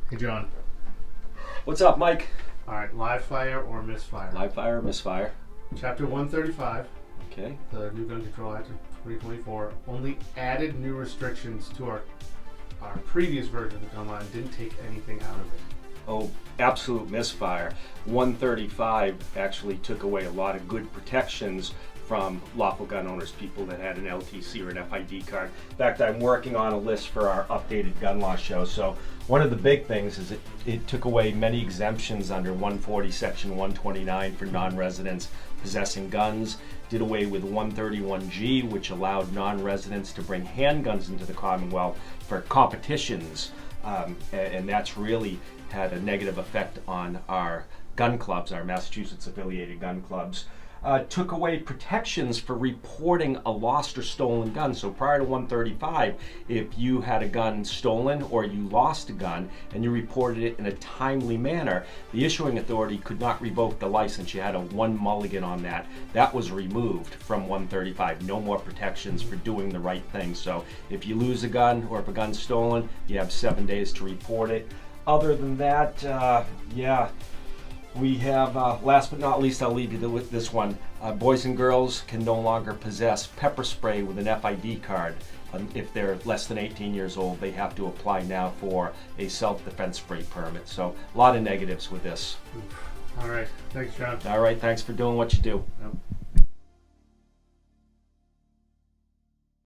Hey, John. What's up, Mike? All right, live fire or misfire? Live fire, misfire. Chapter 135, Okay. the new Gun Control Act of 2024, only added new restrictions to our previous version of the gun law and didn't take anything out of it. Oh, absolute misfire. 135 actually took away a lot of good protections from lawful gun owners, people that had an LTC or an FID card. In fact, I'm working on a list for our updated gun law show. So one of the big things is it took away many exemptions under 140 section 129 for non-residents possessing guns, did away with 131G, which allowed non-residents to bring handguns into the Commonwealth for competitions, and that's really had a negative effect on our gun clubs, our Massachusetts affiliated gun clubs. Took away protections for reporting a lost or stolen gun. So prior to 135, if you had a gun stolen or you lost a gun and you reported it in a timely manner, the issuing authority could not revoke the license. You had a one mulligan on that. That was removed from 135. No more protections for doing the right thing. So if you lose a gun or if a gun's stolen, you have 7 days to report it. Other than that, we have, last but not least, I'll leave you with this one. Boys and girls can no longer possess pepper spray with an FID card. If they're less than 18 years old, they have to apply now for a self-defense spray permit. So a lot of negatives with this. All right, thanks, John. All right, thanks for doing what you do. Yep.